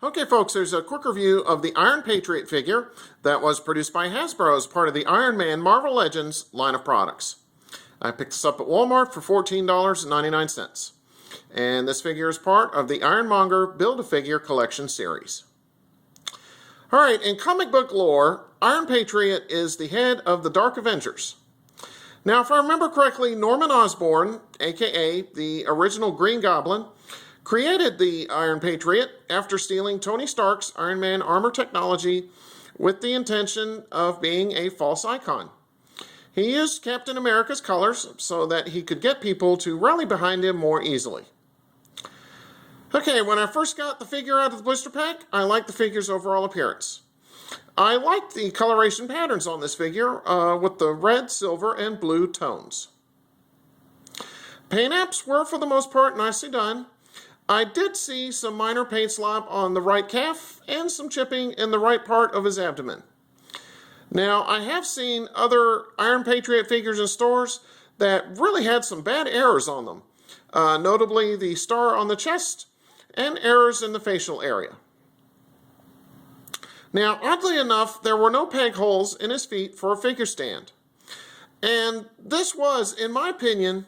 Okay, folks, there's a quick review of the Iron Patriot figure that was produced by Hasbro as part of the Iron Man Marvel Legends line of products. I picked this up at Walmart for $14.99. And this figure is part of the Ironmonger Build-A-Figure Collection series. Alright, in comic book lore, Iron Patriot is the head of the Dark Avengers. Now, if I remember correctly, Norman Osborn, aka the original Green Goblin, created the Iron Patriot after stealing Tony Stark's Iron Man armor technology with the intention of being a false icon. He used Captain America's colors so that he could get people to rally behind him more easily. Okay, when I first got the figure out of the blister pack, I liked the figure's overall appearance. I liked the coloration patterns on this figure with the red, silver, and blue tones. Paint apps were for the most part nicely done. I did see some minor paint slop on the right calf and some chipping in the right part of his abdomen. Now, I have seen other Iron Patriot figures in stores that really had some bad errors on them, notably the star on the chest and errors in the facial area. Now, oddly enough, there were no peg holes in his feet for a figure stand. And this was, in my opinion,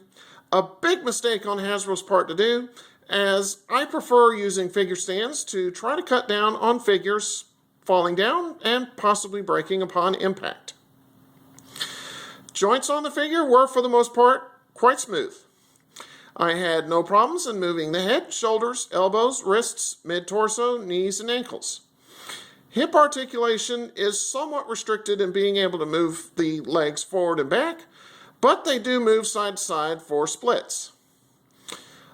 a big mistake on Hasbro's part to do, as I prefer using figure stands to try to cut down on figures falling down and possibly breaking upon impact. Joints on the figure were, for the most part, quite smooth. I had no problems in moving the head, shoulders, elbows, wrists, mid-torso, knees, and ankles. Hip articulation is somewhat restricted in being able to move the legs forward and back, but they do move side to side for splits.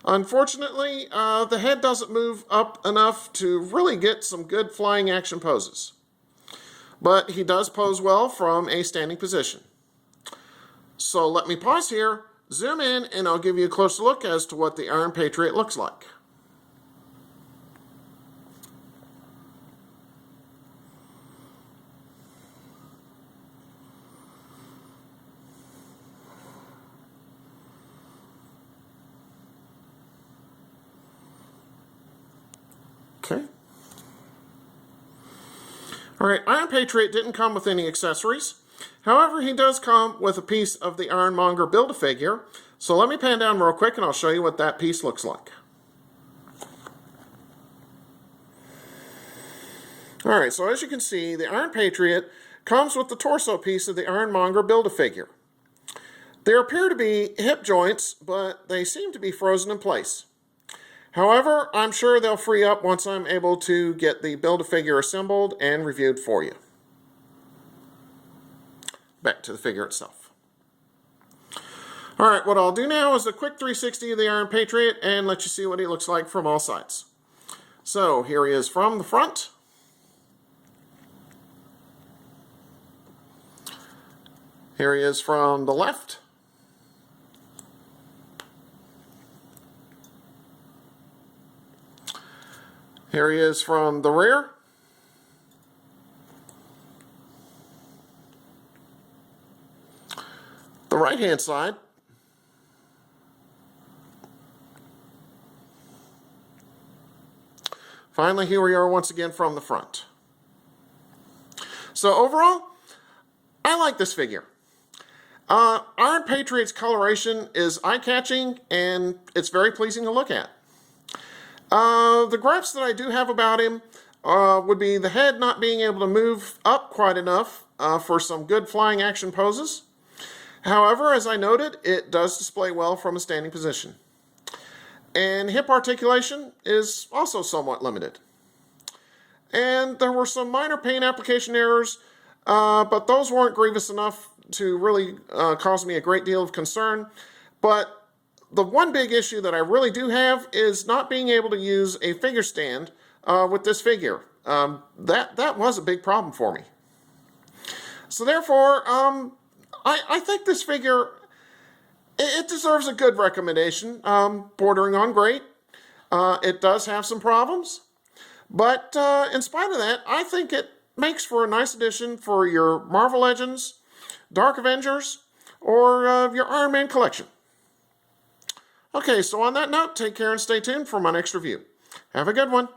Unfortunately, the head doesn't move up enough to really get some good flying action poses. But he does pose well from a standing position. So let me pause here, zoom in, and I'll give you a closer look as to what the Iron Patriot looks like. Okay. Alright, Iron Patriot didn't come with any accessories. However, he does come with a piece of the Ironmonger Build-A-Figure. So let me pan down real quick and I'll show you what that piece looks like. Alright, so as you can see, the Iron Patriot comes with the torso piece of the Ironmonger Build-A-Figure. There appear to be hip joints, but they seem to be frozen in place. However, I'm sure they'll free up once I'm able to get the Build-A-Figure assembled and reviewed for you. Back to the figure itself. Alright, what I'll do now is a quick 360 of the Iron Patriot and let you see what he looks like from all sides. So, here he is from the front. Here he is from the left. Here he is from the rear. The right-hand side. Finally, here we are once again from the front. So overall, I like this figure. Iron Patriot's coloration is eye-catching and it's very pleasing to look at. The gripes that I do have about him would be the head not being able to move up quite enough for some good flying action poses. However, as I noted, it does display well from a standing position. And hip articulation is also somewhat limited. And there were some minor paint application errors, but those weren't grievous enough to really cause me a great deal of concern. But the one big issue that I really do have is not being able to use a figure stand with this figure. That was a big problem for me. So therefore, I think this figure, it deserves a good recommendation, bordering on great. It does have some problems, but in spite of that, I think it makes for a nice addition for your Marvel Legends, Dark Avengers, or your Iron Man collection. Okay, so on that note, take care and stay tuned for my next review. Have a good one.